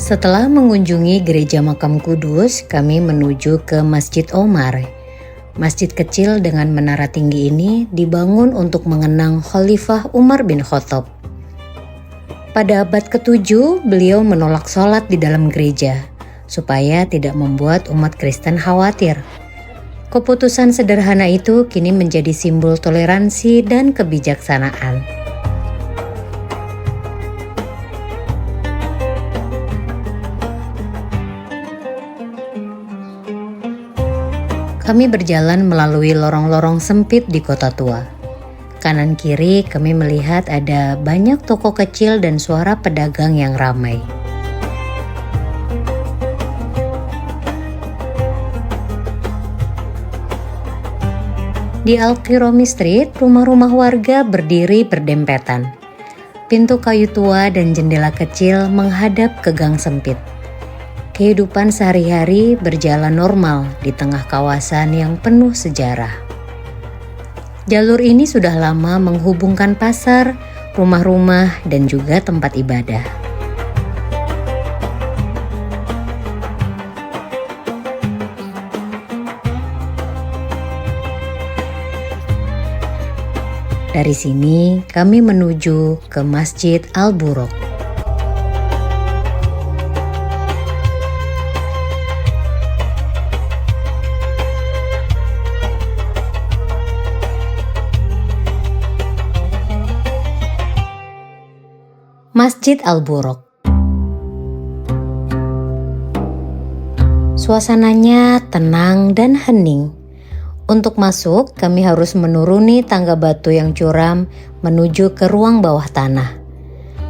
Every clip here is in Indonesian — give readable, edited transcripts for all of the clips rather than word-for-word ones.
Setelah mengunjungi gereja Makam Kudus, kami menuju ke Masjid Omar. Masjid kecil dengan menara tinggi ini dibangun untuk mengenang Khalifah Umar bin Khattab. Pada abad ke-7, beliau menolak sholat di dalam gereja, supaya tidak membuat umat Kristen khawatir. Keputusan sederhana itu kini menjadi simbol toleransi dan kebijaksanaan. Kami berjalan melalui lorong-lorong sempit di kota tua. Kanan kiri kami melihat ada banyak toko kecil dan suara pedagang yang ramai. Di Al-Qirami Street, rumah-rumah warga berdiri berdempetan. Pintu kayu tua dan jendela kecil menghadap ke gang sempit. Kehidupan sehari-hari berjalan normal di tengah kawasan yang penuh sejarah. Jalur ini sudah lama menghubungkan pasar, rumah-rumah, dan juga tempat ibadah. Dari sini kami menuju ke Masjid Al-Buraq. Masjid Al-Buraq. Suasananya tenang dan hening. Untuk masuk, kami harus menuruni tangga batu yang curam menuju ke ruang bawah tanah.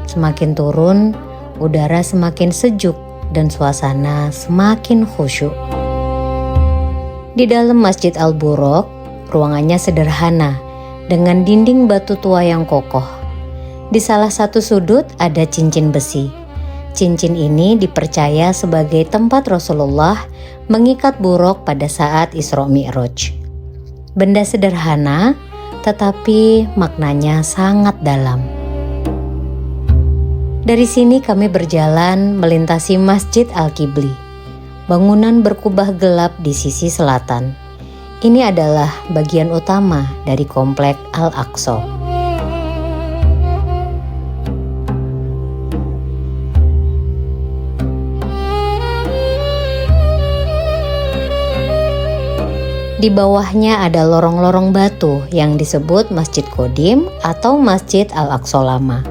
Semakin turun, udara semakin sejuk dan suasana semakin khusyuk. Di dalam Masjid Al-Buraq, ruangannya sederhana dengan dinding batu tua yang kokoh. Di salah satu sudut ada cincin besi. Cincin ini dipercaya sebagai tempat Rasulullah mengikat buruk pada saat Isra Mi'raj. Benda sederhana, tetapi maknanya sangat dalam. Dari sini kami berjalan melintasi Masjid Al-Qibli, bangunan berkubah gelap di sisi selatan. Ini adalah bagian utama dari komplek Al-Aqsa. Di bawahnya ada lorong-lorong batu yang disebut Masjid Qadim atau Masjid Al-Aqsa Lama.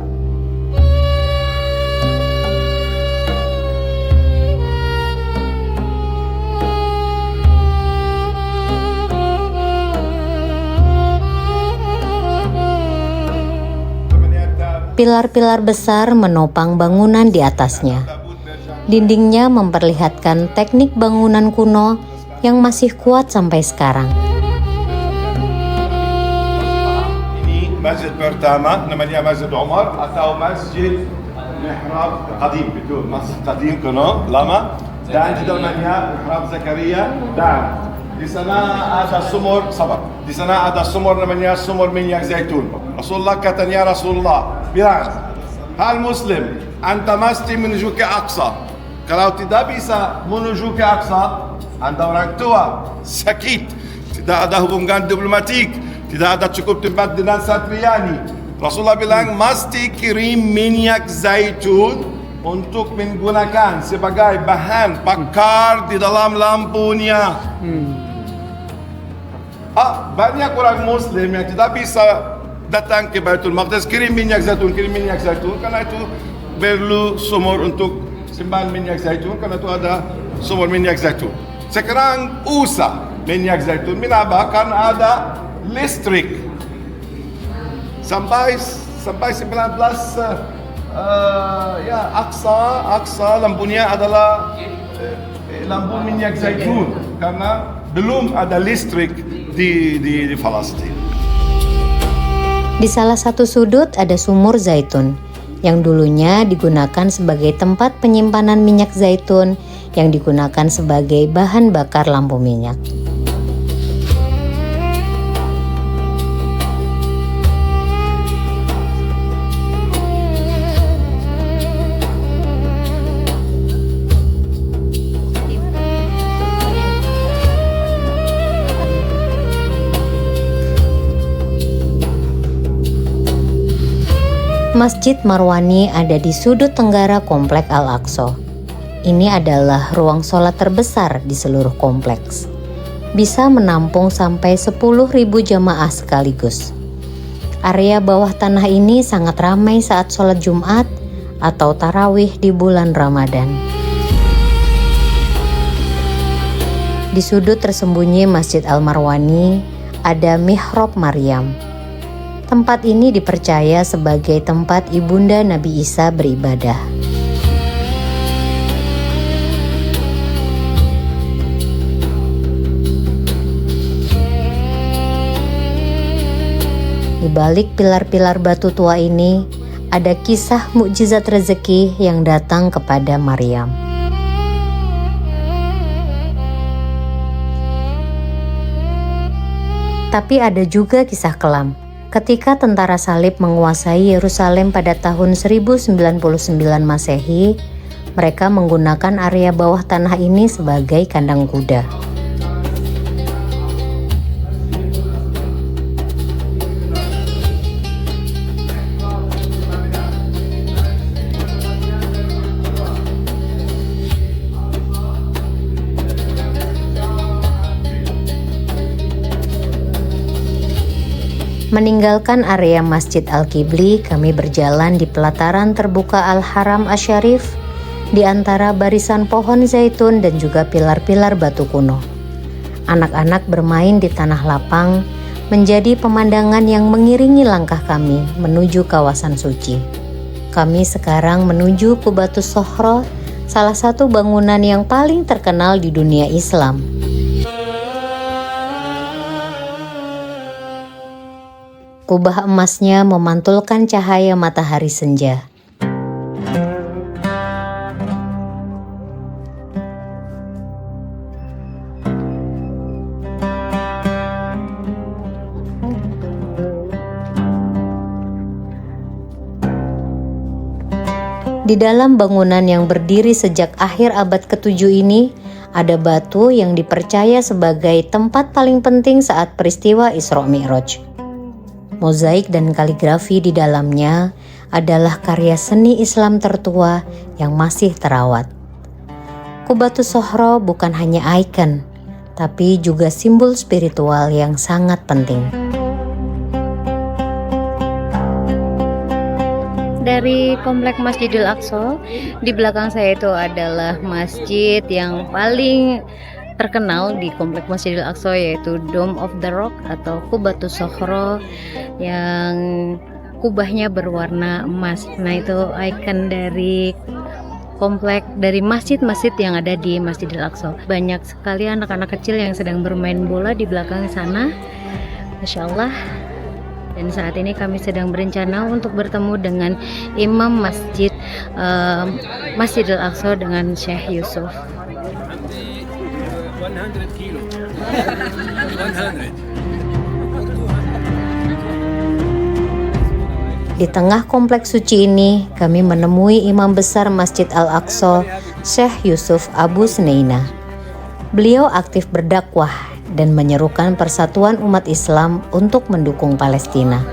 Pilar-pilar besar menopang bangunan di atasnya. Dindingnya memperlihatkan teknik bangunan kuno yang masih kuat sampai sekarang. Ini masjid pertama namanya Masjid Omar atau Masjid Mihrab Qadim, betul, masjid Qadim kuno lama, dan juga namanya Mihrab Zakaria, dan di sana ada sumur di sana ada sumur namanya sumur minyak zaitun. Rasulullah katanya, Rasulullah bilang, hal muslim anta mesti menuju ke Aqsa. Kalau tidak bisa menuju ke Aqsa, Anda orang tua, sakit, tidak ada hubungan diplomatik, tidak ada cukup tempat dengan Satriani. Rasulullah bilang, mesti kirim minyak zaitun untuk menggunakan sebagai bahan bakar di dalam lampunya. Banyak orang Muslim yang tidak bisa datang ke Baitul Maqdis, kirim minyak zaitun, karena itu perlu sumur untuk simpan minyak zaitun, karena itu ada sumur minyak zaitun. Sekarang usah minyak zaitun, kenapa? Karena ada listrik. Sampai 19 Aqsa lampunya adalah lampu minyak zaitun, karena belum ada listrik di Palestina. Di salah satu sudut ada sumur zaitun yang dulunya digunakan sebagai tempat penyimpanan minyak zaitun yang digunakan sebagai bahan bakar lampu minyak. Masjid Marwani ada di sudut tenggara Komplek Al-Aqsa. Ini adalah ruang sholat terbesar di seluruh kompleks. Bisa menampung sampai 10.000 jamaah sekaligus. Area bawah tanah ini sangat ramai saat sholat Jumat atau tarawih di bulan Ramadan. Di sudut tersembunyi Masjid Al-Marwani ada mihrab Maryam. Tempat ini dipercaya sebagai tempat ibunda Nabi Isa beribadah. Di balik pilar-pilar batu tua ini, ada kisah mukjizat rezeki yang datang kepada Maryam. Tapi ada juga kisah kelam. Ketika tentara salib menguasai Yerusalem pada tahun 1099 Masehi, mereka menggunakan area bawah tanah ini sebagai kandang kuda. Meninggalkan area Masjid Al-Qibli, kami berjalan di pelataran terbuka Al-Haram Asy-Syarif di antara barisan pohon zaitun dan juga pilar-pilar batu kuno. Anak-anak bermain di tanah lapang menjadi pemandangan yang mengiringi langkah kami menuju kawasan suci. Kami sekarang menuju Qubatus Sokhro, salah satu bangunan yang paling terkenal di dunia Islam. Kubah emasnya memantulkan cahaya matahari senja. Di dalam bangunan yang berdiri sejak akhir abad ke-7 ini, ada batu yang dipercaya sebagai tempat paling penting saat peristiwa Isra Mi'raj. Mozaik dan kaligrafi di dalamnya adalah karya seni Islam tertua yang masih terawat. Qubatus Sokhro bukan hanya ikon, tapi juga simbol spiritual yang sangat penting. Dari Komplek Masjidil Aqsa, di belakang saya itu adalah masjid yang paling terkenal di Komplek Masjidil Aqsa, yaitu Dome of the Rock atau Qubatus Sokhro yang kubahnya berwarna emas. Nah, itu ikon dari komplek, dari masjid-masjid yang ada di Masjidil Aqsa. Banyak sekali anak-anak kecil yang sedang bermain bola di belakang sana, Masya Allah. Dan saat ini kami sedang berencana untuk bertemu dengan Imam Masjidil Aqsa dengan Syekh Yusuf. 100 kilo. 100. Di tengah kompleks suci ini, kami menemui Imam Besar Masjid Al-Aqsa, Syekh Yusuf Abu Sneina. Beliau aktif berdakwah dan menyerukan persatuan umat Islam untuk mendukung Palestina.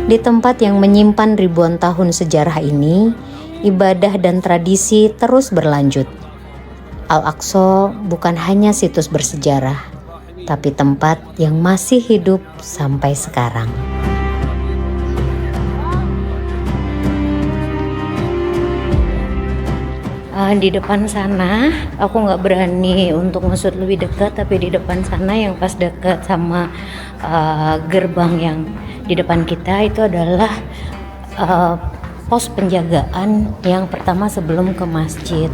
Di tempat yang menyimpan ribuan tahun sejarah ini, ibadah dan tradisi terus berlanjut. Al-Aqsa bukan hanya situs bersejarah, tapi tempat yang masih hidup sampai sekarang. Di depan sana, aku nggak berani untuk masuk lebih dekat, tapi di depan sana yang pas dekat sama gerbang yang di depan kita itu adalah pos penjagaan yang pertama sebelum ke masjid.